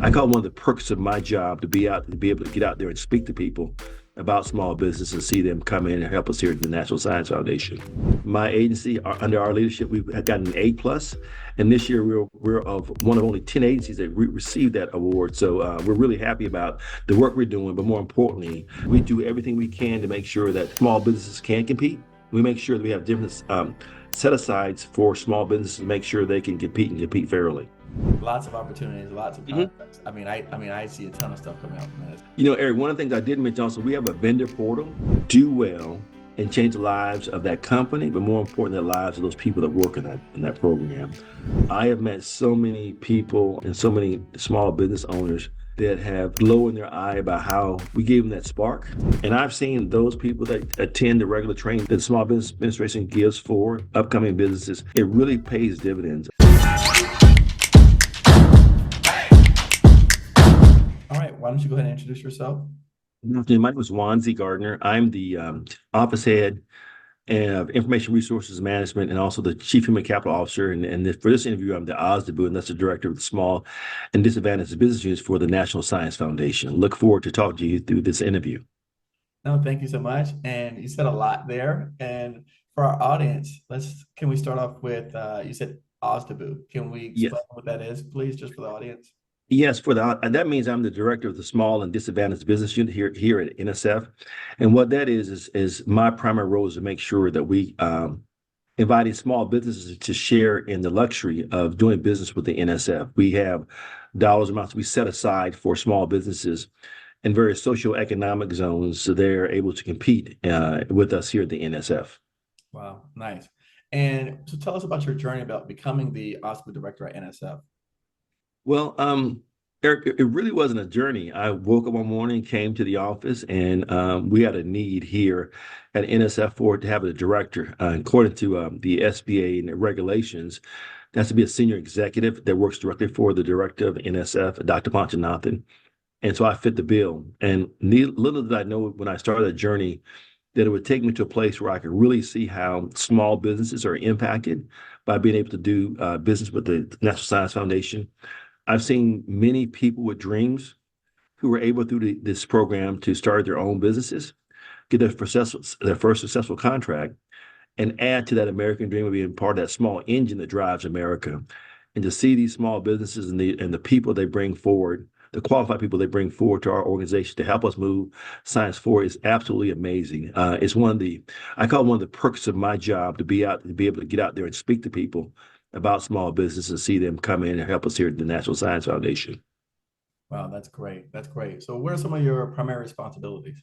I call it one of the perks of my job to be out, to be able to get out there and speak to people about small business and see them come in and help us here at the National Science Foundation. My agency, under our leadership, we've gotten an A+, and this year we're of one of only 10 agencies that received that award. So we're really happy about the work we're doing, but more importantly, we do everything we can to make sure that small businesses can compete. We make sure that we have different set-asides for small businesses to make sure they can compete and compete fairly. Lots of opportunities, lots of Mhm. contracts. I see a ton of stuff coming out from this. Eric, one of the things I didn't mention also, we have a vendor portal. Do well and change the lives of that company, but more important, the lives of those people that work in that program. I have met so many people and so many small business owners that have glow in their eye about how we gave them that spark. And I've seen those people that attend the regular training that the Small Business Administration gives for upcoming businesses. It really pays dividends. All right, why don't you go ahead and introduce yourself? Good afternoon. My name is Juan Z. Gardner. I'm the office head of Information Resources Management and also the Chief Human Capital Officer. For this interview, I'm the OSDBU, and that's the Director of the Small and Disadvantaged Business Units for the National Science Foundation. Look forward to talking to you through this interview. No, thank you so much. And you said a lot there. And for our audience, can we start off with you said OSDBU. Can we Yes. explain what that is, please, just for the audience? Yes, that means I'm the director of the Small and Disadvantaged Business Unit here at NSF, and what that is my primary role is to make sure that we inviting small businesses to share in the luxury of doing business with the NSF. We have dollars amounts we set aside for small businesses in various socioeconomic zones, so they're able to compete with us here at the NSF. Wow, nice. And so tell us about your journey about becoming the OSDBU director at NSF. Well, Eric, it really wasn't a journey. I woke up one morning, came to the office, and we had a need here at NSF for to have a director. According to the SBA and the regulations, there has to be a senior executive that works directly for the director of NSF, Dr. Panchanathan. And so I fit the bill. And little did I know when I started the journey that it would take me to a place where I could really see how small businesses are impacted by being able to do business with the National Science Foundation. I've seen many people with dreams who were able through this program to start their own businesses, get their first successful contract, and add to that American dream of being part of that small engine that drives America. And to see these small businesses and the people they bring forward, the qualified people they bring forward to our organization to help us move science forward is absolutely amazing. It's I call it one of the perks of my job to be able to get out there and speak to people about small business and see them come in and help us here at the National Science Foundation. Wow, that's great. That's great. So what are some of your primary responsibilities?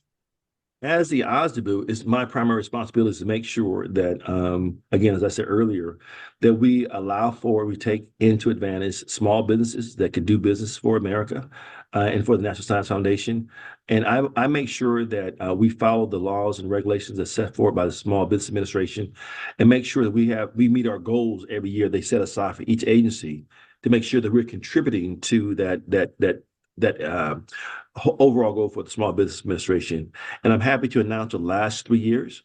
As the OSDBU, it's my primary responsibility is to make sure that, again, as I said earlier, that we take into advantage small businesses that can do business for America and for the National Science Foundation. And I make sure that we follow the laws and regulations that's set forward by the Small Business Administration and make sure that we meet our goals every year they set aside for each agency to make sure that we're contributing to that overall goal for the Small Business Administration. And I'm happy to announce the last 3 years,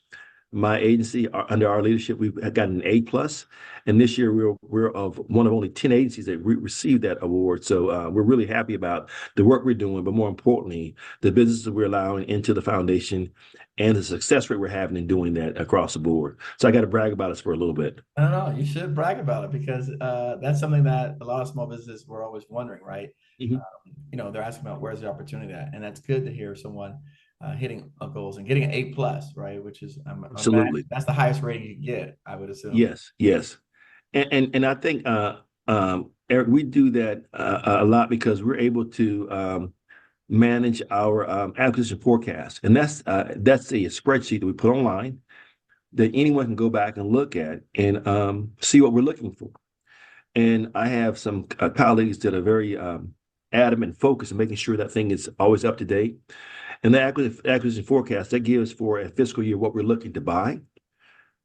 my agency, under our leadership, we've gotten an A+, and this year we're of one of only 10 agencies that received that award. So we're really happy about the work we're doing, but more importantly, the businesses we're allowing into the foundation and the success rate we're having in doing that across the board. So I got to brag about us for a little bit. I don't know. You should brag about it because that's something that a lot of small businesses were always wondering, right? Mhm. They're asking about where's the opportunity at, and that's good to hear someone hitting goals and getting an A+, right? Which is I'm Absolutely. that's the highest rating you get, I would assume. Yes, yes. And I think Eric, we do that a lot because we're able to manage our acquisition forecast, and that's a spreadsheet that we put online that anyone can go back and look at and see what we're looking for. And I have some colleagues that are very adamant, focused, and making sure that thing is always up to date. And the acquisition forecast that gives for a fiscal year what we're looking to buy,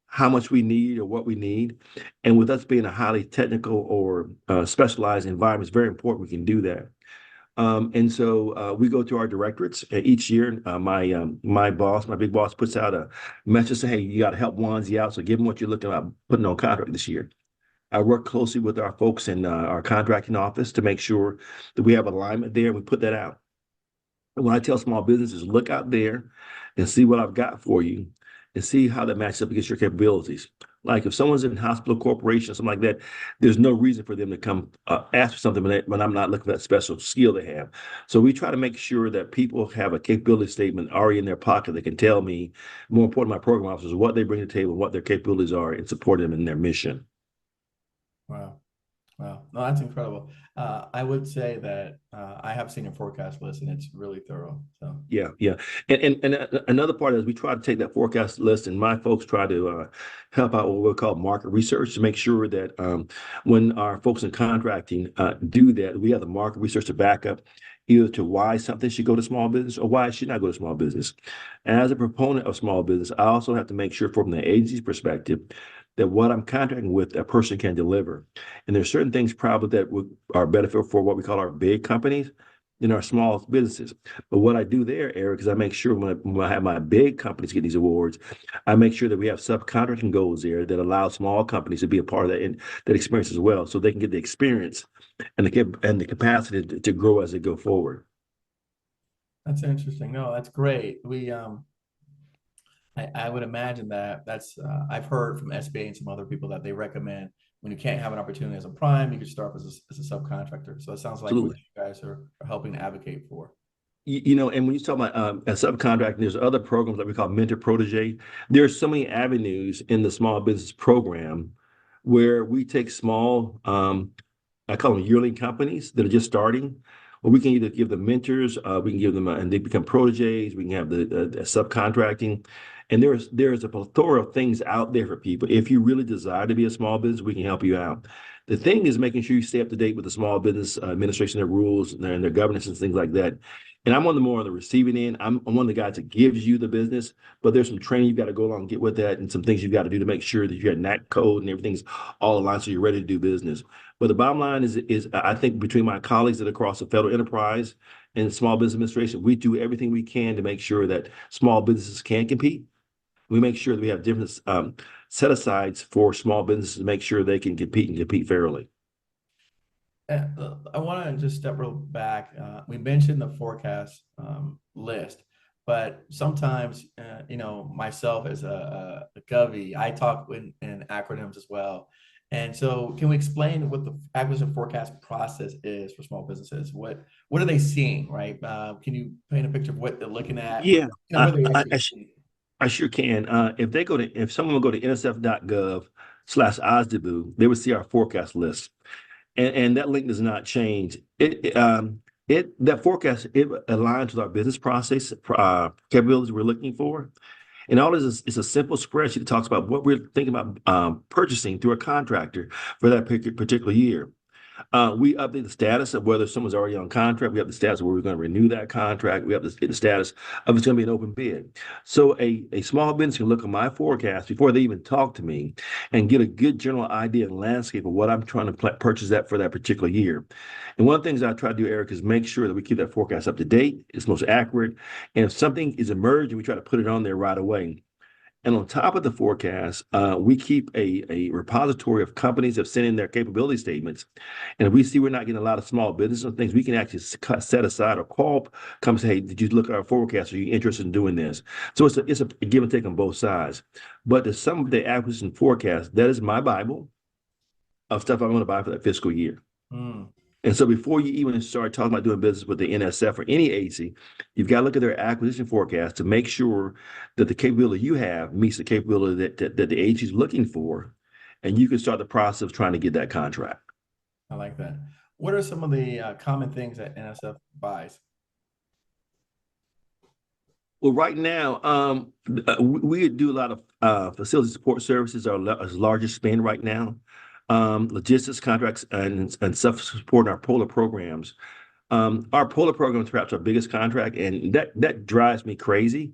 how much we need or what we need. And with us being a highly technical or specialized environment, it's very important we can do that. And so we go to our directorates each year. My big boss, puts out a message saying, "Hey, you got to help Wanzi out. So give him what you're looking at putting on contract this year." I work closely with our folks in our contracting office to make sure that we have alignment there and we put that out. And when I tell small businesses, look out there and see what I've got for you and see how that matches up against your capabilities. Like if someone's in hospital corporation or something like that, there's no reason for them to come ask for something when I'm not looking for that special skill they have. So we try to make sure that people have a capability statement already in their pocket that can tell me, more important, my program officers, what they bring to the table, what their capabilities are, and support them in their mission. Wow. Wow. No, that's incredible. I would say that I have seen your forecast list and it's really thorough. So, Yeah, yeah. And another part is we try to take that forecast list, and my folks try to help out what we call market research to make sure that when our folks in contracting do that, we have the market research to back up either to why something should go to small business or why it should not go to small business. As a proponent of small business, I also have to make sure from the agency's perspective that what I'm contracting with, a person can deliver. And there's certain things probably that are benefit for what we call our big companies in our small businesses. But what I do there, Eric, is I make sure when I have my big companies get these awards, I make sure that we have subcontracting goals there that allow small companies to be a part of that experience as well, so they can get the experience and the capacity to grow as they go forward. that's interesting. No, that's great. I would imagine that I've heard from SBA and some other people that they recommend when you can't have an opportunity as a prime, you could start as a subcontractor. So it sounds like what Absolutely. you guys are helping to advocate for. And when you talk about a subcontracting, there's other programs that we call mentor protege. There's so many avenues in the small business program where we take small I call them yearling companies that are just starting. Well, we can either give them mentors, we can give them, and they become proteges. We can have the subcontracting, and there's a plethora of things out there for people. If you really desire to be a small business, we can help you out. The thing is making sure you stay up to date with the small business administration, their rules, and their governance and things like that. And I'm on the receiving end. I'm one of the guys that gives you the business, but there's some training you've got to go along and get with that, and some things you've got to do to make sure that you have NAC code and everything's all aligned so you're ready to do business. But the bottom line is I think between my colleagues that across the federal enterprise and small business administration, we do everything we can to make sure that small businesses can compete. We make sure that we have different set asides for small businesses to make sure they can compete and compete fairly. I want to just step real back. We mentioned the forecast list, but sometimes, myself as a Govie, I talk in acronyms as well. And so, can we explain what the acquisition forecast process is for small businesses? What are they seeing, right? Can you paint a picture of what they're looking at? Yeah, What they I, actually I, see? I sure can. If someone will go to nsf.gov/OSDBU, they would see our forecast list. And that link does not change. That forecast it aligns with our business process capabilities we're looking for. And all this is a simple spreadsheet that talks about what we're thinking about purchasing through a contractor for that particular year. We update the status of whether someone's already on contract. We have the status of where we're going to renew that contract. We have the status of it's going to be an open bid. So a small business can look at my forecast before they even talk to me and get a good general idea and landscape of what I'm trying to purchase that for that particular year. And one of the things I try to do, Eric, is make sure that we keep that forecast up to date. It's most accurate. And if something is emerging, we try to put it on there right away. And on top of the forecast, we keep a repository of companies that have sent in their capability statements. And if we see we're not getting a lot of small business and things, we can actually set aside or call, come say, hey, did you look at our forecast? Are you interested in doing this? So it's a give and take on both sides. But the sum of the acquisition forecast, that is my Bible of stuff I'm going to buy for that fiscal year. Mm, And so before you even start talking about doing business with the NSF or any agency, you've got to look at their acquisition forecast to make sure that the capability you have meets the capability that the agency is looking for. And you can start the process of trying to get that contract. I like that. What are some of the common things that NSF buys? Well, right now, we do a lot of facility support services, our largest spend right now. Logistics contracts and stuff supporting our polar programs. Our polar program is perhaps our biggest contract, and that drives me crazy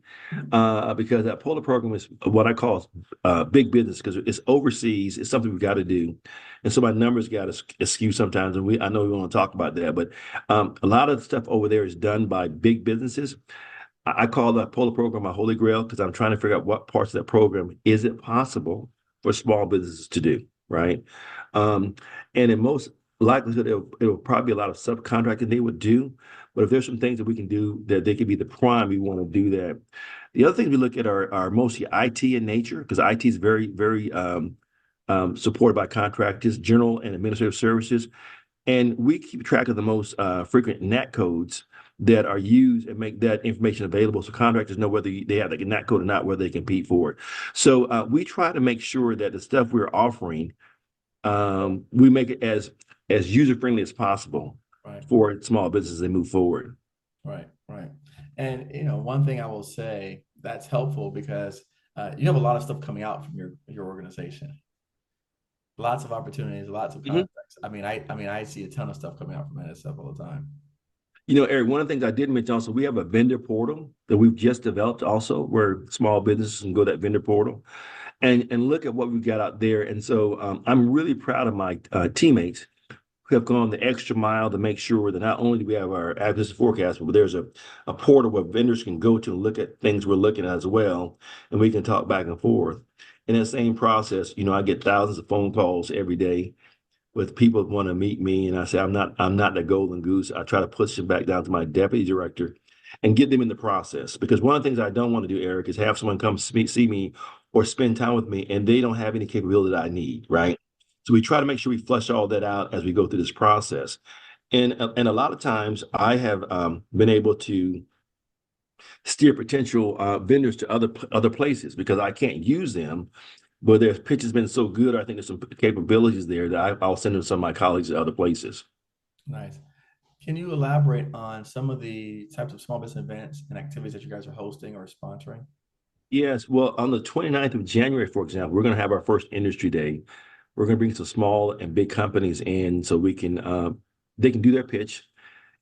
because that polar program is what I call big business because it's overseas. It's something we've got to do, and so my numbers got to skew sometimes. And I know we want to talk about that, but a lot of the stuff over there is done by big businesses. I call that polar program my holy grail because I'm trying to figure out what parts of that program is it possible for small businesses to do. right? Um, and in most likelihood, it will probably be a lot of subcontracting they would do. But if there's some things that we can do that they could be the prime, we want to do that. The other things we look at are mostly IT in nature because IT is very, very supported by contractors, general and administrative services. And we keep track of the most frequent NAT codes that are used and make that information available so contractors know whether they have the NAT code or not, whether they compete for it. So we try to make sure that the stuff we're offering, we make it as user friendly as possible Right. for small businesses as they move forward. Right, right. And one thing I will say that's helpful because you have a lot of stuff coming out from your organization. Lots of opportunities, lots of Mhm. contacts. I see a ton of stuff coming out from NSF all the time. Eric, one of the things I did mention also, we have a vendor portal that we've just developed also where small businesses can go to that vendor portal and look at what we've got out there. And so I'm really proud of my teammates who have gone the extra mile to make sure that not only do we have our acquisition forecast, but there's a portal where vendors can go to and look at things we're looking at as well, and we can talk back and forth. In that same process, I get thousands of phone calls every day with people who want to meet me, and I say I'm not the golden goose. I try to push them back down to my deputy director and get them in the process because one of the things I don't want to do, Eric, is have someone come see me or spend time with me and they don't have any capability that I need, right? So we try to make sure we flush all that out as we go through this process. And a lot of times I have been able to steer potential vendors to other places because I can't use them, but their pitch has been so good. I think there's some capabilities there that I'll send them some of my colleagues at other places. Nice. Can you elaborate on some of the types of small business events and activities that you guys are hosting or sponsoring? Yes, well, on the 29th of January, for example, we're going to have our first industry day. We're going to bring some small and big companies in so they can do their pitch,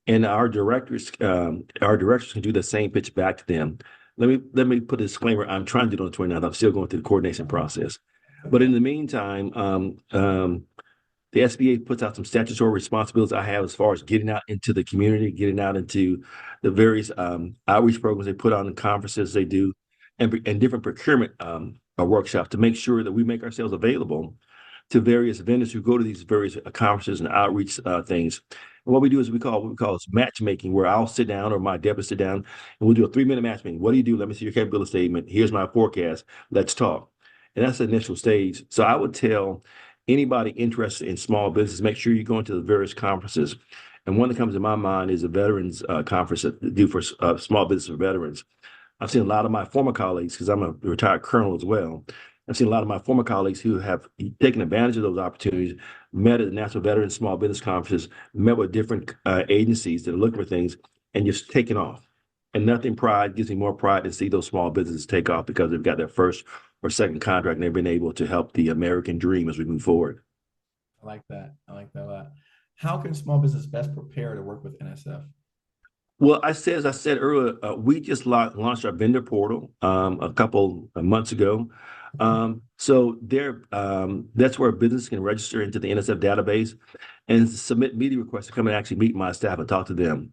and our directors can do the same pitch back to them. Let me put a disclaimer. I'm trying to do it on the 29th. I'm still going through the coordination process. But Okay. in the meantime, the SBA puts out some statutory responsibilities I have as far as getting out into the community, getting out into the various outreach programs they put on, and conferences they do, and different procurement workshops to make sure that we make ourselves available to various vendors who go to these various conferences and outreach things. And what we do is what we call is matchmaking, where I'll sit down or my deputy sit down and we'll do a 3-minute matchmaking. What do you do? Let me see your capability statement. Here's my forecast. Let's talk. And that's the initial stage. So I would tell anybody interested in small business, make sure you go into the various conferences. And one that comes to my mind is a veterans conference that they do for small business for veterans. I've seen a lot of my former colleagues, because I'm a retired colonel as well. I've seen a lot of my former colleagues who have taken advantage of those opportunities, met at the National Veterans Small Business Conferences, met with different agencies that are looking for things, and just taken off. And nothing pride gives me more pride to see those small businesses take off because they've got their first or second contract and they've been able to help the American dream as we move forward. I like that. I like that a lot. How can small business best prepare to work with NSF? Well, as I said earlier, we just launched our vendor portal a couple of months ago. So that's where business can register into the NSF database and submit meeting requests to come and actually meet my staff and talk to them.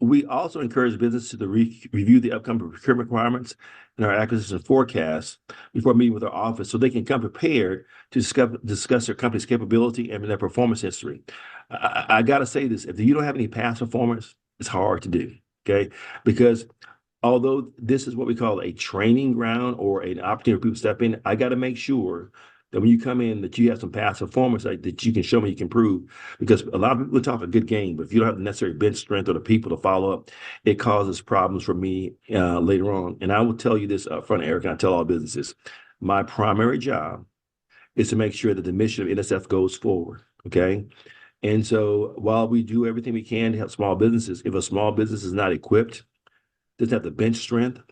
We also encourage business to review the upcoming procurement requirements and our acquisition forecasts before meeting with our office so they can come prepared to discuss their company's capability and their performance history. I got to say this, if you don't have any past performance, it's hard to do. Okay. Because although this is what we call a training ground or an opportunity for people to step in, I got to make sure that when you come in that you have some past performance that you can show me you can prove. Because a lot of people talk a good game, but if you don't have the necessary bench strength or the people to follow up, it causes problems for me later on. And I will tell you this up front, Eric, and I tell all businesses, my primary job is to make sure that the mission of NSF goes forward. Okay. And so while we do everything we can to help small businesses, if a small business is not equipped, doesn't have the bench strength,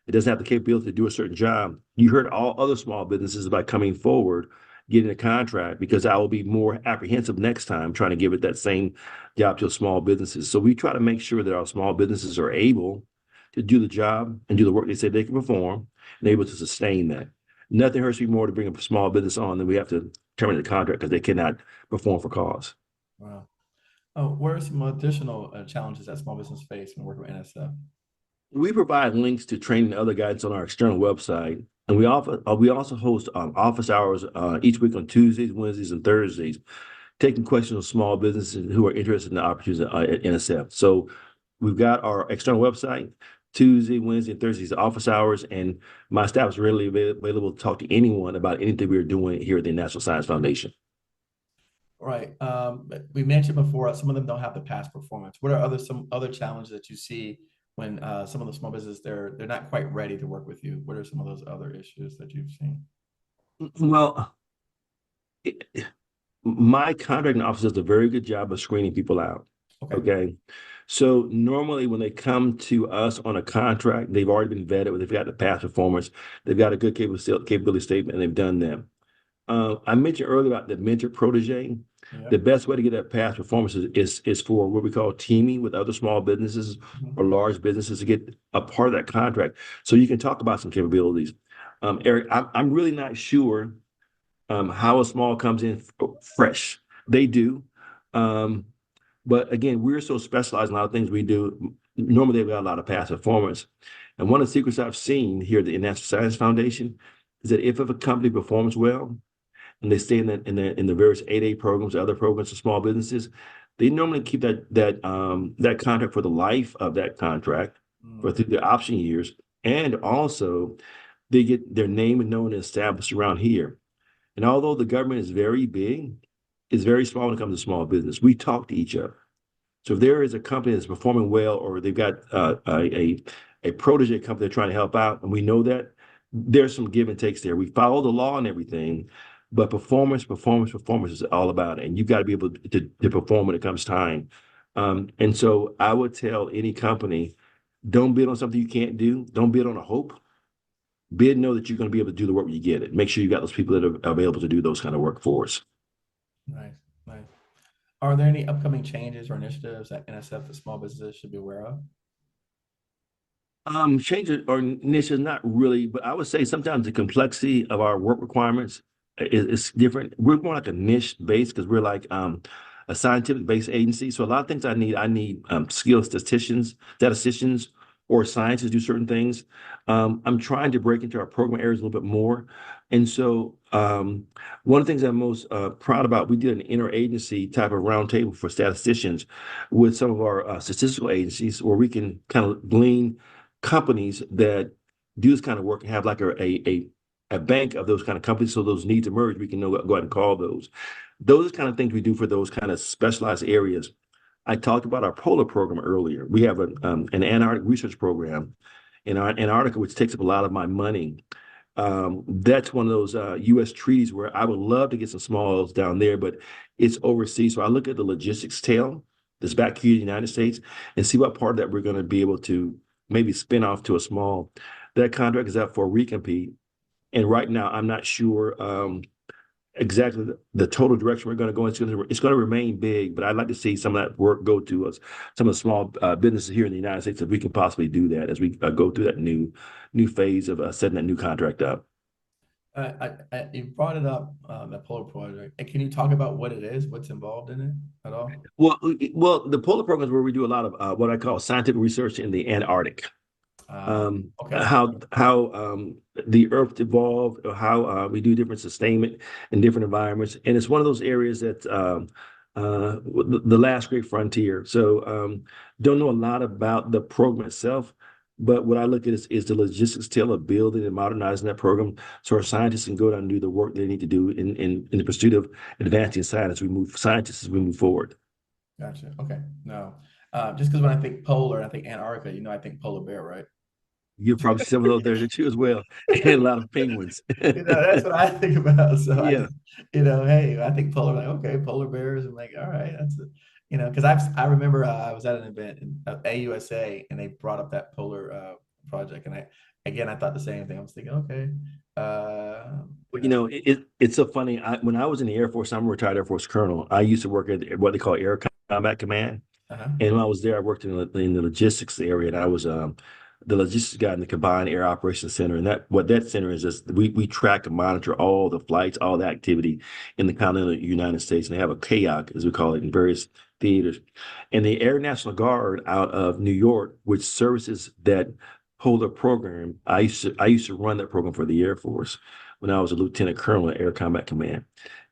it doesn't have the capability to do a certain job, you hurt all other small businesses by coming forward, getting a contract, because I will be more apprehensive next time trying to give it that same job to small businesses. So we try to make sure that our small businesses are able to do the job and do the work they say they can perform and able to sustain that. Nothing hurts me more to bring a small business on than we have to terminate the contract because they cannot perform for cause. Wow. Oh, what are some additional challenges that small business face when working with NSF? We provide links to training and other guidance on our external website. And we also host office hours each week on Tuesdays, Wednesdays, and Thursdays, taking questions on small businesses who are interested in the opportunities at NSF. So we've got our external website, Tuesday, Wednesday, and Thursdays office hours, and my staff is readily available to talk to anyone about anything we're doing here at the National Science Foundation. Right. We mentioned before, some of them don't have the past performance. What are some other challenges that you see when some of the small businesses they're not quite ready to work with you? What are some of those other issues that you've seen? Well, it, my contracting office does a very good job of screening people out. Okay. Okay. So normally when they come to us on a contract, they've already been vetted, they've got the past performance, they've got a good capability statement, and they've done them. I mentioned earlier about the mentor protege. Yeah. The best way to get that past performance is for what we call teaming with other small businesses Mhm. or large businesses to get a part of that contract. So you can talk about some capabilities. Eric, I'm really not sure how a small comes in fresh. They do. Um, but again, we're so specialized in a lot of things we do. Normally, they've got a lot of past performance. And one of the secrets I've seen here at the National Science Foundation is that if a company performs well, and they stay in the various 8A programs, other programs for small businesses, they normally keep that contract for the life of that contract for Mm. through the option years, and also they get their name and known and established around here. And although the government is very big, it's very small when it comes to small business. We talk to each other. So if there is a company that's performing well, or they've got a protege company they're trying to help out, and we know that there's some give and takes there. We follow the law and everything, but performance is all about it. And you've got to be able to perform when it comes time. And so I would tell any company, don't bid on something you can't do. Don't bid on a hope. Bid know that you're going to be able to do the work when you get it. Make sure you got those people that are available to do those kind of work for us. Nice, nice. Are there any upcoming changes or initiatives that NSF that small businesses should be aware of? Change or niche is not really, but I would say sometimes the complexity of our work requirements is different. We're more like a niche base because we're like a scientific based agency. So a lot of things I need skilled statisticians, or scientists to do certain things. I'm trying to break into our program areas a little bit more. And so one of the things I'm most proud about, we did an interagency type of roundtable for statisticians with some of our statistical agencies where we can kind of glean companies that do this kind of work and have like a bank of those kind of companies. So those needs emerge, we can go ahead and call those. Those are the kind of things we do for those kind of specialized areas. I talked about our polar program earlier. We have an Antarctic research program in Antarctica, which takes up a lot of my money. That's one of those U.S. treaties where I would love to get some smalls down there, but it's overseas. So I look at the logistics tail that's back here in the United States and see what part of that we're going to be able to maybe spin off to a small. That contract is up for a recompete. And right now, I'm not sure exactly the total direction we're going to go. It's going to remain big, but I'd like to see some of that work go to us, some of the small businesses here in the United States, if we can possibly do that as we go through that new phase of setting that new contract up. You brought it up, the Polar Project. Can you talk about what it is, what's involved in it at all? The polar program is where we do a lot of what I call scientific research in the Antarctic. Okay. How the Earth evolved, or how we do different sustainment in different environments, and it's one of those areas that the last great frontier. So don't know a lot about the program itself, but what I look at is the logistics tail of building and modernizing that program, so our scientists can go down and do the work they need to do in the pursuit of advancing scientists as we move forward. Gotcha. Okay. No, just because when I think polar, I think Antarctica, I think polar bear, right? You're probably similar there too as well, and a lot of penguins. That's what I think about. So I Yeah. just, hey, I think polar, like, okay, polar bears. I'm like, all right, that's it. Because I remember I was at an event in AUSA and they brought up that polar project. And I thought the same thing. I was thinking, okay, you Well, know, it's so funny. When I was in the Air Force, I'm a retired Air Force colonel. I used to work at what they call Air Combat Command. uh-huh. And when I was there, I worked in the logistics area, and I was the logistics guy in the Combined Air Operations Center. And that what that center is we track and monitor all the flights, all the activity in the continental United States. And they have a KAOK, as we call it, in various theaters. And the Air National Guard out of New York, which services that polar program. I used to run that program for the Air Force when I was a lieutenant colonel in Air Combat Command,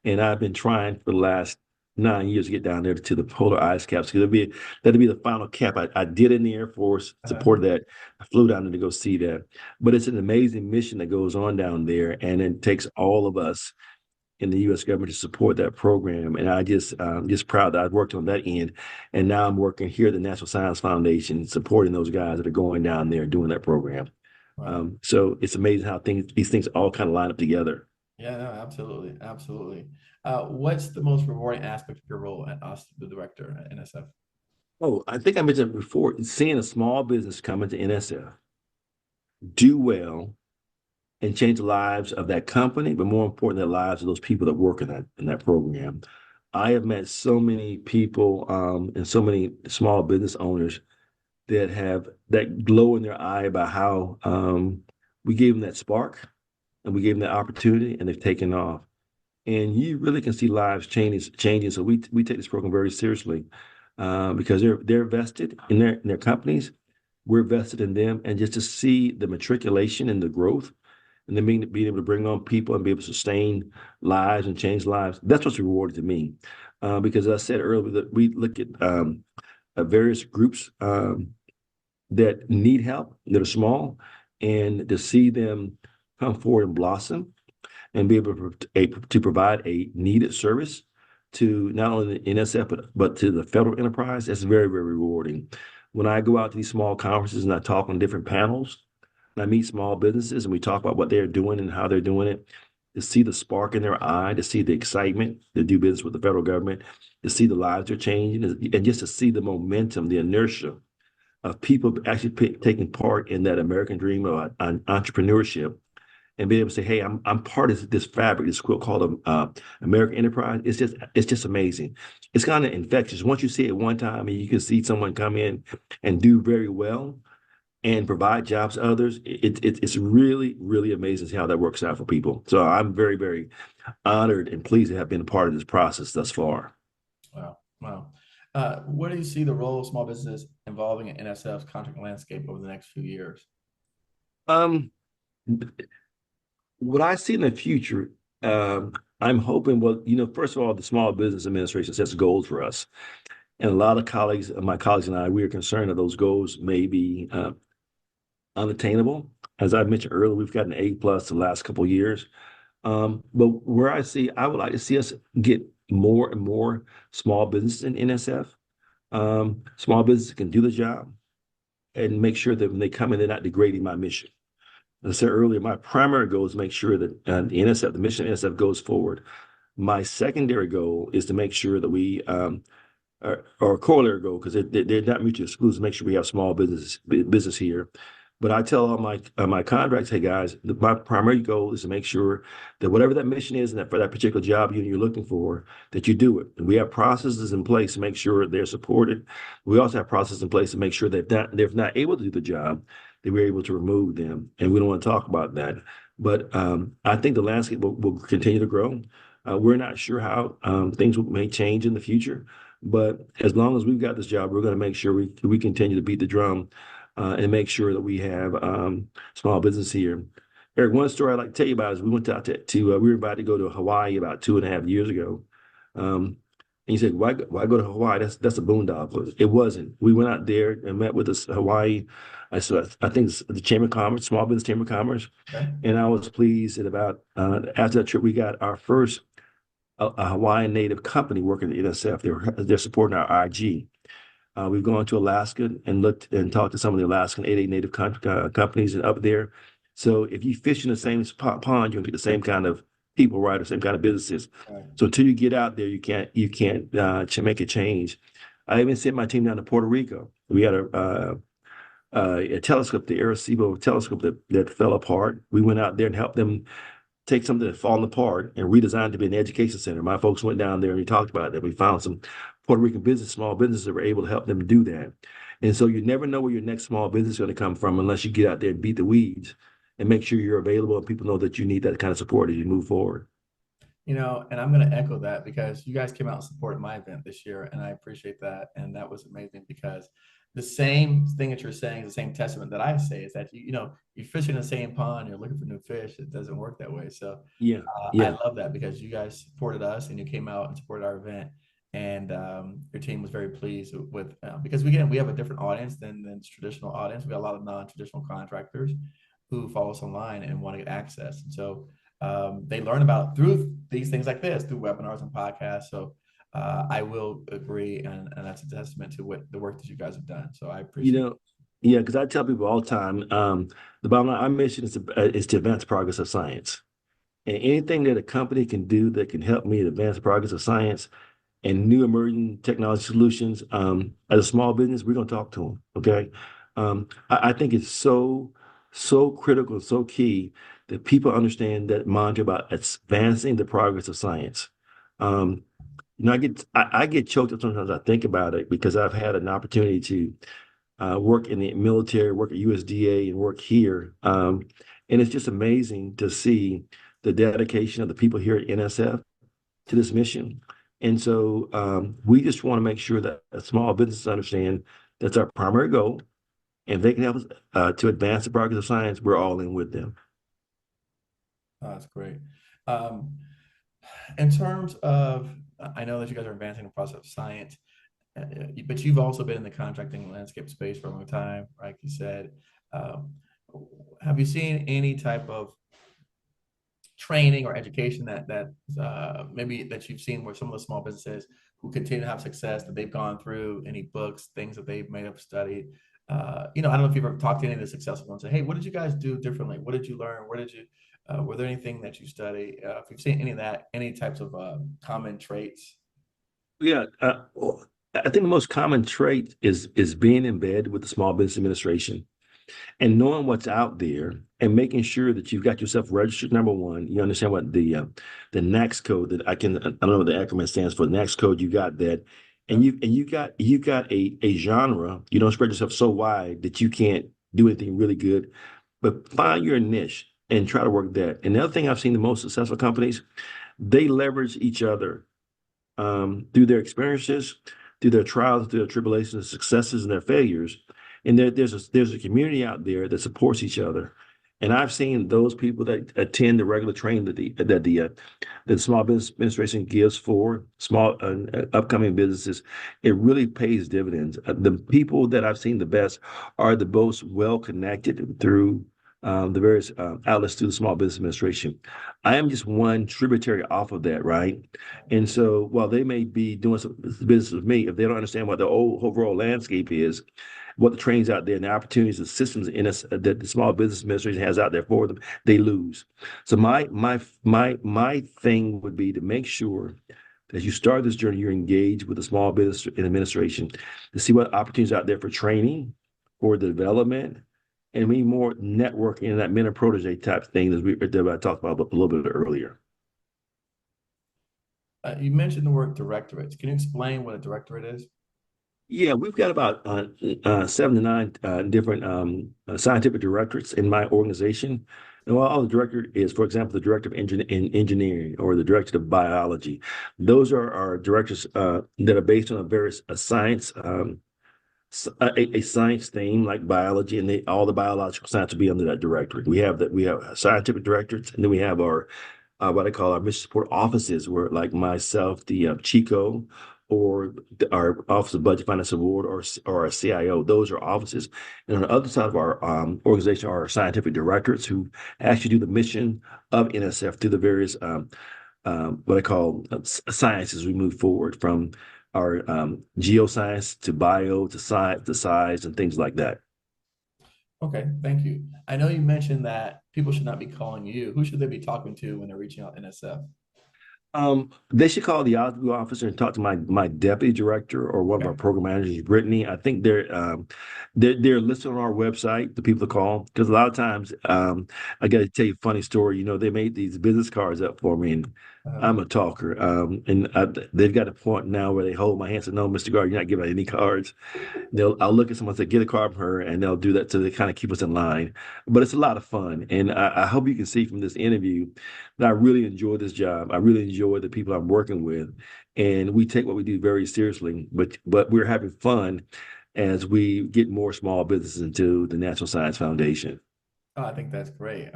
and I've been trying for the last 9 years to get down there to the polar ice caps. That'll be the final cap. I did in the Air Force, supported that. I flew down there to go see that. But it's an amazing mission that goes on down there, and it takes all of us in the U.S. government to support that program. And I just proud that I've worked on that end, and now I'm working here at the National Science Foundation, supporting those guys that are going down there doing that program. Wow. So it's amazing how these things all kind of line up together. Yeah, no, absolutely, absolutely. What's the most rewarding aspect of your role at us, the director at NSF? Oh, I think I mentioned before, seeing a small business come into NSF, do well, and change the lives of that company, but more important, the lives of those people that work in that program. I have met so many people and so many small business owners that have that glow in their eye about how we gave them that spark and we gave them that opportunity and they've taken off. And you really can see lives changing. So we take this program very seriously because they're vested in their companies. We're vested in them, and just to see the matriculation and the growth, and then being able to bring on people and be able to sustain lives and change lives. That's what's rewarding to me, because as I said earlier, that we look at various groups that need help, that are small, and to see them come forward and blossom and be able to provide a needed service to not only the NSF but to the federal enterprise. That's very, very rewarding. When I go out to these small conferences and I talk on different panels, and I meet small businesses and we talk about what they're doing and how they're doing it, to see the spark in their eye, to see the excitement to do business with the federal government, to see the lives are changing, and just to see the momentum, the inertia of people actually taking part in that American dream of entrepreneurship and being able to say, "Hey, I'm part of this fabric, this quilt called American Enterprise." It's just amazing. It's kind of infectious. Once you see it one time and you can see someone come in and do very well and provide jobs to others, it's really, really amazing how that works out for people. So I'm very, very honored and pleased to have been a part of this process thus far. Wow, wow. Where do you see the role of small business involving in NSF's contract landscape over the next few years? Um, what I see in the future, I'm hoping, well, first of all, the Small Business Administration sets goals for us. And a lot of my colleagues and I, we are concerned that those goals may be unattainable. As I mentioned earlier, we've got an A plus the last couple of years. But where I would like to see us get more and more small businesses in NSF. Small businesses can do the job and make sure that when they come in, they're not degrading my mission. As I said earlier, my primary goal is to make sure that the NSF, the mission of NSF goes forward. My secondary goal is to make sure that we or a corollary goal, because they're not mutually exclusive, make sure we have small business here. But I tell all my contracts, hey guys, my primary goal is to make sure that whatever that mission is, and that for that particular job you're looking for, that you do it. And we have processes in place to make sure they're supported. We also have processes in place to make sure that they're not able to do the job, that we're able to remove them. And we don't want to talk about that. But I think the landscape will continue to grow. We're not sure how things may change in the future, but as long as we've got this job, we're going to make sure we continue to beat the drum and make sure that we have small business here. Eric, one story I'd like to tell you about is we went out we were about to go to Hawaii about 2.5 years ago. And you said, why go to Hawaii? That's a boondoggle. It wasn't. We went out there and met with this Hawaii. I think it's the Chamber of Commerce, Small Business Chamber of Commerce, Okay. and I was pleased that about after that trip we got our first a Hawaiian native company working at NSF. They're supporting our IG. We've gone to Alaska and looked and talked to some of the Alaskan 8A native companies and up there. So if you fish in the same pond, you'll get the same kind of people, right, or same kind of businesses. Right. So until you get out there, you can't make a change. I even sent my team down to Puerto Rico. We had a telescope, the Arecibo telescope that fell apart. We went out there and helped them take something that's fallen apart and redesign it to be an education center. My folks went down there and we talked about that. We found some Puerto Rican small businesses that were able to help them do that. And so you never know where your next small business is going to come from unless you get out there and beat the weeds and make sure you're available and people know that you need that kind of support as you move forward. And I'm going to echo that because you guys came out and supported my event this year, and I appreciate that. And that was amazing because the same thing that you're saying is the same testament that I say is that you fish in the same pond, you're looking for new fish. It doesn't work that way. So Yeah, I yeah. love that because you guys supported us and you came out and supported our event, and your team was very pleased with because we have a different audience than traditional audience. We got a lot of non-traditional contractors who follow us online and want to get access, and so they learn about it through these things like this, through webinars and podcasts. So I will agree, and that's a testament to what the work that you guys have done. So I You appreciate know, yeah, because I tell people all the time, the bottom line, our mission is to advance the progress of science. And anything that a company can do that can help me advance the progress of science and new emerging technology solutions, as a small business, we're going to talk to them. Okay. I think it's so critical, so key that people understand that mantra about advancing the progress of science. Um, I get choked up sometimes I think about it because I've had an opportunity to work in the military, work at USDA, and work here. And it's just amazing to see the dedication of the people here at NSF to this mission. And so we just want to make sure that small businesses understand that's our primary goal. And they can help us to advance the progress of science. We're all in with them. that's great. Um, in terms of, I know that you guys are advancing the process of science, but you've also been in the contracting landscape space for a long time, like you said. Um, have you seen any type of training or education that maybe that you've seen where some of the small businesses who continue to have success that they've gone through, any books, things that they may have studied? I don't know if you've ever talked to any of the successful ones and say, hey, what did you guys do differently? What did you learn? Were there anything that you study? If you've seen any of that, any types of common traits? Yeah, well, I think the most common trait is being in bed with the Small Business Administration and knowing what's out there and making sure that you've got yourself registered. Number one, you understand what the NAICS code that I don't know what the acronym stands for. NAICS code, you got that, and Yep. you got a genre. You don't spread yourself so wide that you can't do anything really good, but find your niche and try to work that. And the other thing I've seen the most successful companies, they leverage each other through their experiences, through their trials, through their tribulations, successes, and their failures. And there's a community out there that supports each other. And I've seen those people that attend the regular training that the Small Business Administration gives for small upcoming businesses. It really pays dividends. The people that I've seen the best are the most well connected through the various outlets through the Small Business Administration. I am just one tributary off of that, right? And so while they may be doing some business with me, if they don't understand what the overall landscape is, what the trains out there and the opportunities and systems in us that the Small Business Administration has out there for them, they lose. So my thing would be to make sure that as you start this journey, you're engaged with the Small Business Administration to see what opportunities are out there for training, for development, and maybe more networking and that mentor protege type thing that I talked about a little bit earlier. You mentioned the word directorates. Can you explain what a directorate is? Yeah, we've got about 7 to 9 different scientific directorates in my organization. And while the director is, for example, the director of engineering or the director of biology, those are our directors that are based on a various science, a science theme like biology, and all the biological science will be under that directorate. We have scientific directorates, and then we have our what I call our mission support offices, where like myself, the Chico, or our Office of Budget Finance Award, or our CIO, those are offices. And on the other side of our organization are our scientific directors who actually do the mission of NSF through the various what I call sciences we move forward from our geoscience to bio to science to size and things like that. Okay, thank you. I know you mentioned that people should not be calling you. Who should they be talking to when they're reaching out NSF? They should call the OSDBU officer and talk to my deputy director or one of our Okay. program managers, Brittany. I think they're listed on our website, the people to call. Because a lot of times, I got to tell you a funny story. They made these business cards up for me, and Uh, I'm a talker. They've got a point now where they hold my hand and say, "No, Mr. Gard, you're not giving out any cards." I'll look at someone and say, get a card from her, and they'll do that to kind of keep us in line. But it's a lot of fun. And I hope you can see from this interview that I really enjoy this job. I really enjoy the people I'm working with. And we take what we do very seriously, but we're having fun as we get more small businesses into the Natural Science Foundation. Oh, I think that's great.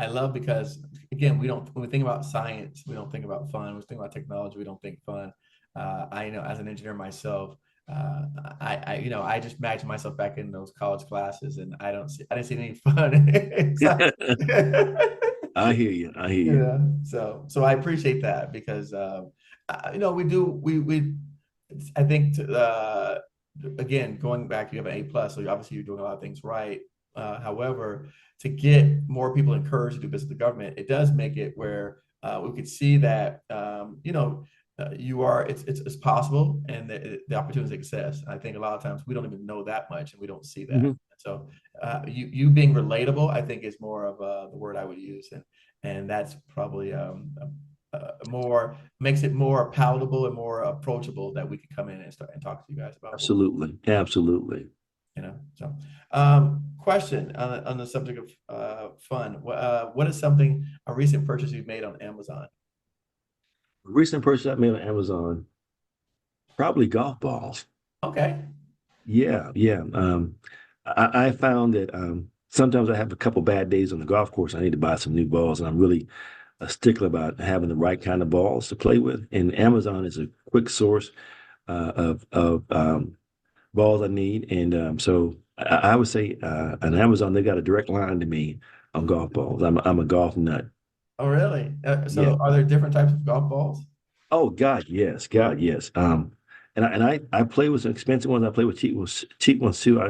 I love because again, we don't when we think about science, we don't think about fun. When we think about technology, we don't think fun. I know as an engineer myself, I just imagine myself back in those college classes, and I didn't see any fun inside. I hear you. I hear you. Yeah. So I appreciate that because we do we I think again going back, you have an A plus, so obviously you're doing a lot of things right. However, to get more people encouraged to do business with the government, it does make it where we could see that you are it's possible and the opportunities exist. I think a lot of times we don't even know that much and we don't see that. Mhm. So you being relatable, I think, is more of the word I would use, and that's probably more makes it more palatable and more approachable that we can come in and start and talk to you guys about what Absolutely. Absolutely. so question on the subject of fun. What is something a recent purchase you've made on Amazon? Recent purchase I made on Amazon, probably golf balls. Okay. Yeah, yeah. I found that sometimes I have a couple bad days on the golf course. I need to buy some new balls, and I'm really a stickler about having the right kind of balls to play with. And Amazon is a quick source of balls I need, and so I would say on Amazon they got a direct line to me on golf balls. I'm a golf nut. Oh, really? Yeah. So are there different types of golf balls? Oh God, yes, God, yes. And I play with some expensive ones. I play with cheap ones too.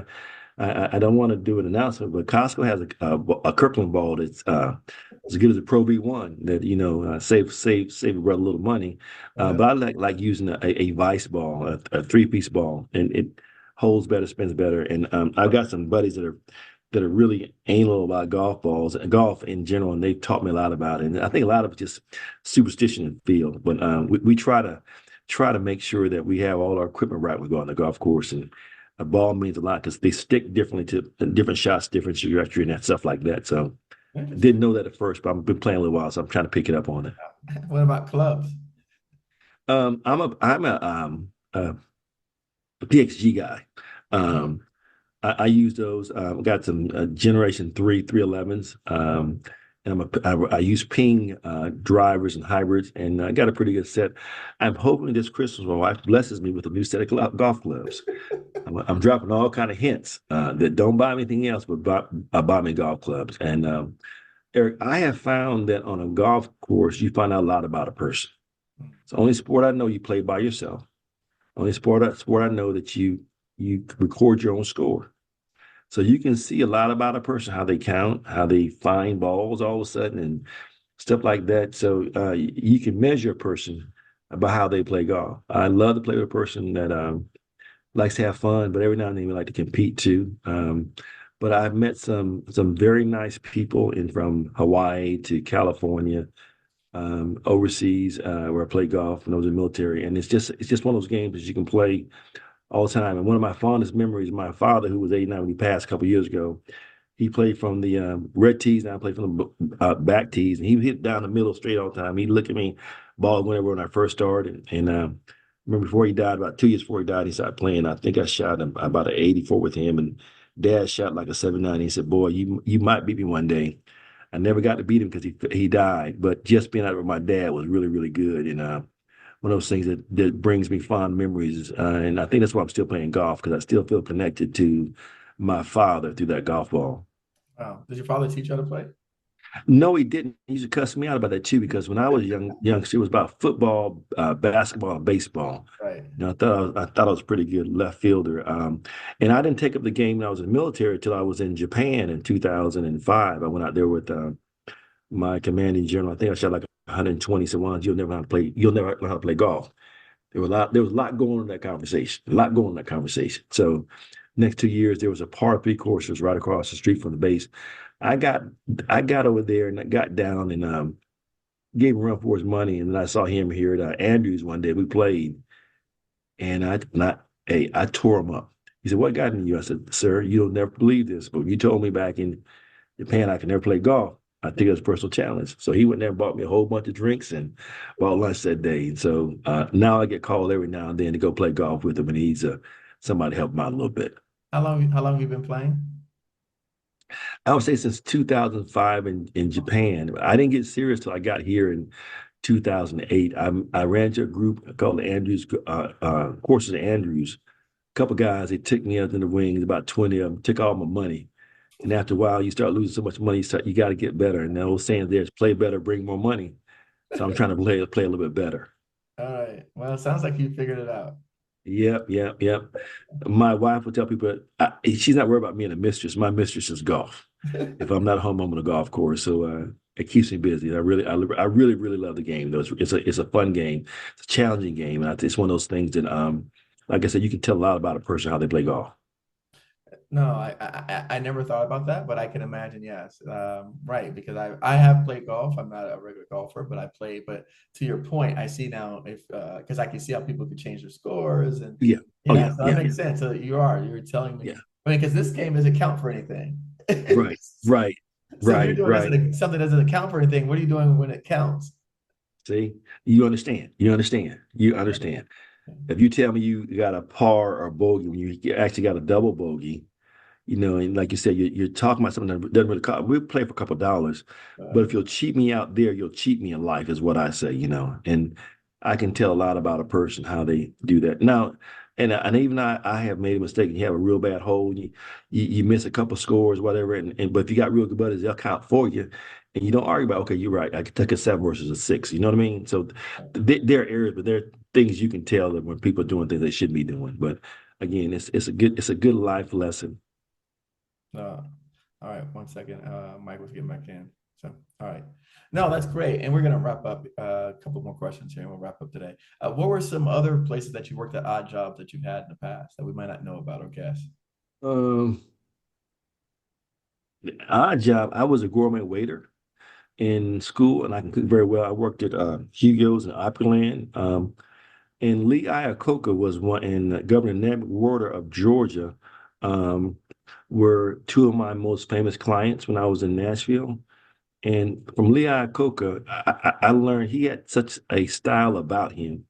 I don't want to do an announcement, but Costco has a Kirkland ball that's as good as a Pro V1 that save a brother a little money. Oh, really? But I like using a Vice ball, a three-piece ball, and it holds better, spins better. And I've got some buddies that are really anal about golf balls and golf in general, and they've taught me a lot about it. And I think a lot of it's just superstition and feel. But we try to make sure that we have all our equipment right when we go on the golf course. And a ball means a lot because they stick differently to different shots, different trajectory, and that stuff like that. So I Interesting. didn't know that at first, but I've been playing a little while, so I'm trying to pick it up on it. What about clubs? I'm a PXG guy. Um, I use those. Got some Generation 3 311s. And I use Ping drivers and hybrids, and I got a pretty good set. I'm hoping this Christmas my wife blesses me with a new set of golf clubs. I'm dropping all kind of hints that don't buy me anything else, but buy me golf clubs. And Eric, I have found that on a golf course, you find out a lot about a person. It's the only sport I know you play by yourself. Only sport I know that you record your own score. So you can see a lot about a person, how they count, how they find balls all of a sudden, and stuff like that. So you can measure a person about how they play golf. I love to play with a person that likes to have fun, but every now and then we like to compete too. But I've met some very nice people in from Hawaii to California, overseas where I play golf when I was in the military, and it's just one of those games that you can play all the time. And one of my fondest memories, my father, who was 89 when he passed a couple of years ago, he played from the red tees, and I played from the back tees, and he hit down the middle straight all the time. He'd look at me, ball whenever when I first started. And remember before he died, about 2 years before he died, he started playing. I think I shot him about an 84 with him, and Dad shot like a 79. He said, "Boy, you might beat me one day." I never got to beat him because he died, but just being out with my dad was really really good. And one of those things that brings me fond memories. And I think that's why I'm still playing golf because I still feel connected to my father through that golf ball. Wow. Did your father teach you how to play? No, he didn't. He used to cuss me out about that too because when I was youngster, it was about football, basketball, and baseball. Right. I thought I was a pretty good left fielder. And I didn't take up the game when I was in the military until I was in Japan in 2005. I went out there with my commanding general. I think I shot like 120 ones. You'll never know how to play. You'll never know how to play golf. There was a lot going on in that conversation. A lot going on in that conversation. So next 2 years, there was a par three course was right across the street from the base. I got I got over there and I got down and gave him a run for his money. And then I saw him here at Andrews one day. We played, and I tore him up. He said, "What got in you?" I said, "Sir, you'll never believe this, but you told me back in Japan I could never play golf. I think it was a personal challenge. So he went there and bought me a whole bunch of drinks and bought lunch that day. And so now I get called every now and then to go play golf with him, and he's somebody to help him out a little bit. How long have you been playing? I would say since 2005 in Japan. I didn't get serious till I got here in 2008. I ran to a group called the Andrews Courses of Andrews. A couple guys, they took me under the wings, about 20 of them, took all my money. And after a while, you start losing so much money, you got to get better. And the old saying there is play better, bring more money. So I'm trying to play a little bit better. All right. Well, it sounds like you figured it out. Yep, yep, yep. My wife would tell people she's not worried about me and a mistress. My mistress is golf. If I'm not home, I'm on the golf course. So it keeps me busy. I really, really love the game. Though it's a fun game. It's a challenging game, and it's one of those things that like I said, you can tell a lot about a person how they play golf. No, I never thought about that, but I can imagine, yes. Right, because I have played golf. I'm not a regular golfer, but I play. But to your point, I see now if because I can see how people could change their scores and Yeah. Oh yeah, yeah. so that Yeah. makes sense. So you're telling Yeah. me, I mean, because this game doesn't count for anything. Right. Right. So if you're Right. doing Right. something that doesn't account for anything, what are you doing when it counts? See, you understand. You understand. You understand. If you tell me you got a par or bogey when you actually got a double bogey, and like you said, you're talking about something that doesn't really cost. We'll play for a couple of dollars, but Uh, if you'll cheat me out there, you'll cheat me in life, is what I say. And I can tell a lot about a person how they do that. Now, and even I have made a mistake. You have a real bad hole, you miss a couple scores, whatever. And but if you got real good buddies, they'll count for you, and you don't argue about. Okay, you're right. I could take a 7 versus a 6. You know what I mean? So there are areas, but there are things you can tell that when people are doing things they shouldn't be doing. But again, it's a good life lesson. No. All right, one second. Mike was getting back in. So, all right. No, that's great. And we're going to wrap up a couple more questions here and we'll wrap up today. What were some other places that you worked at odd jobs that you've had in the past that we might not know about or guess? Um, Odd job. I was a gourmet waiter in school, and I can cook very well. I worked at Hugo's and Opryland. And Lee Iacocca was one, and Governor Ned Warder of Georgia were two of my most famous clients when I was in Nashville. And from Lee Iacocca, I learned he had such a style about him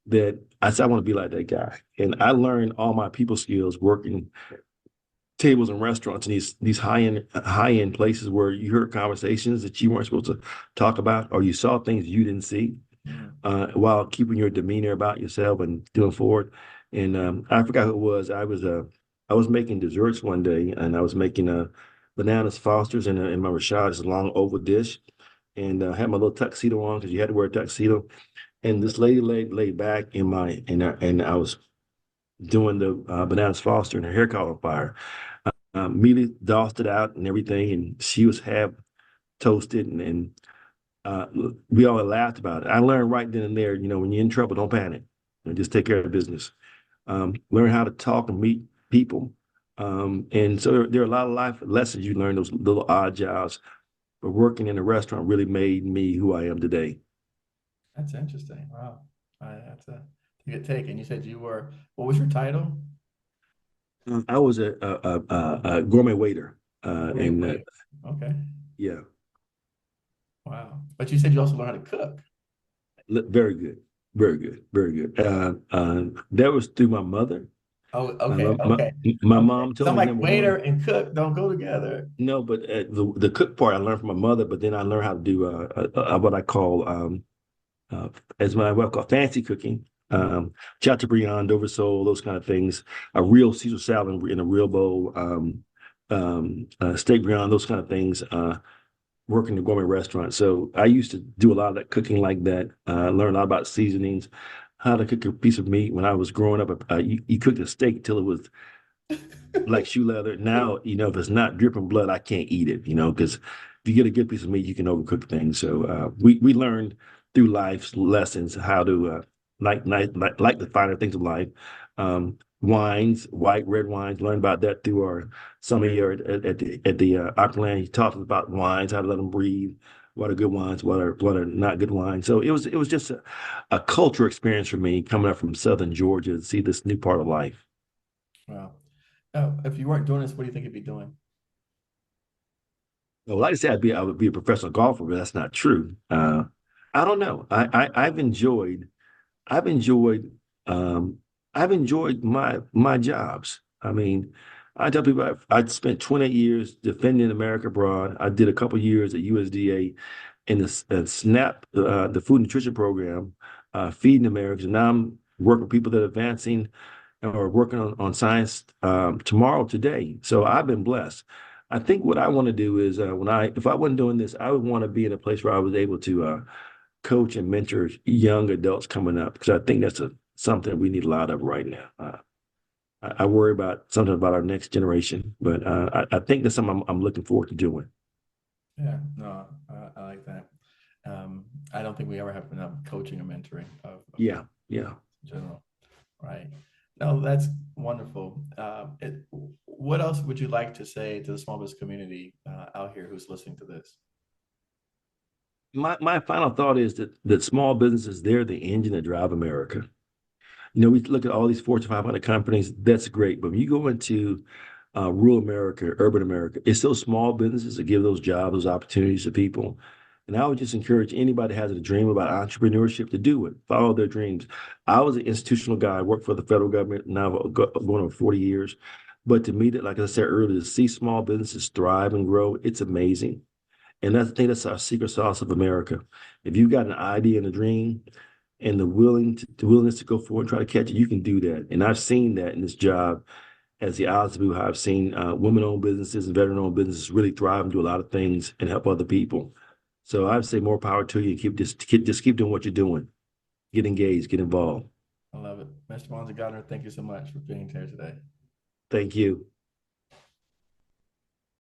that I said, I want to be like that guy. And I learned all my people skills working tables and restaurants in these high end places where you heard conversations that you weren't supposed to talk about, or you saw things you didn't see, Mm. while keeping your demeanor about yourself and doing forward. And I forgot who it was. I was making desserts one day, and I was making bananas Fosters in my Rashad, this long oval dish, and had my little tuxedo on because you had to wear a tuxedo. And this lady laid back in my and I was doing the bananas Foster, and her hair caught on fire. Immediately doused it out and everything, and she was half toasted, and uh, we all laughed about it. I learned right then and there, when you're in trouble, don't panic and just take care of business. Learn how to talk and meet people. And so there are a lot of life lessons you learn, those little odd jobs. But working in a restaurant really made me who I am today. That's interesting. Wow. That's a good take. And you said what was your title? I was a gourmet waiter, Great and way. Okay. yeah, Wow. But you said you also learned how to cook. very good, very good, very good. That was through my mother. Oh, My, okay. my, Okay. my Okay. mom So told I'm me like number waiter one. and cook don't go together. No, but the cook part I learned from my mother, but then I learned how to do what I call as my what I call fancy cooking, Mhm. chateaubriand, Dover sole, those kind of things, a real Caesar salad in a real bowl, steak bouillon, those kind of things. Working in a gourmet restaurant, so I used to do a lot of that cooking like that. Learn a lot about seasonings, how to cook a piece of meat. When I was growing up, you cooked a steak till it was like shoe leather. Now, if it's not dripping blood, I can't eat it, because if you get a good piece of meat, you can overcook things. So we learned through life's lessons how to like the finer things of life. Wines, white, red wines, learned about that through our summer year at the Opryland. He taught us about wines, how to let them breathe, what are good wines, what are not good wines. So it was just a cultural experience for me coming up from Southern Georgia to see this new part of life. Wow. If you weren't doing this, what do you think you'd be doing? Well, like I said, I would be a professional golfer, but that's not true. I don't know. I've enjoyed um, I've enjoyed my jobs. I mean, I tell people I spent 28 years defending America abroad. I did a couple years at USDA in the SNAP, the food nutrition program, feeding Americans. And now I'm working with people that are advancing or working on science tomorrow, today. So I've been blessed. I think what I want to do is if I wasn't doing this, I would want to be in a place where I was able to coach and mentor young adults coming up because I think that's something we need a lot of right now. I worry about something about our next generation, but I think that's something I'm looking forward to doing. Yeah, no, I like that. I don't think we ever have enough coaching or mentoring of Yeah, yeah. in general, right? No, that's wonderful. What else would you like to say to the small business community out here who's listening to this? My final thought is that small businesses, they're the engine that drive America. We look at all these Fortune 500 companies, that's great. But when you go into rural America, urban America, it's those small businesses that give those jobs, those opportunities to people. And I would just encourage anybody that has a dream about entrepreneurship to do it, follow their dreams. I was an institutional guy, I worked for the federal government now going on 40 years. But to me, that, like I said earlier, to see small businesses thrive and grow, it's amazing. And I think that's our secret sauce of America. If you've got an idea and a dream, and the willingness to go forward and try to catch it, you can do that. And I've seen that in this job as the OSDBU. I've seen women-owned businesses and veteran-owned businesses really thrive and do a lot of things and help other people. So I'd say more power to you. Just keep doing what you're doing. Get engaged. Get involved. I love it. Mr. Gardner, thank you so much for being here today. Thank you.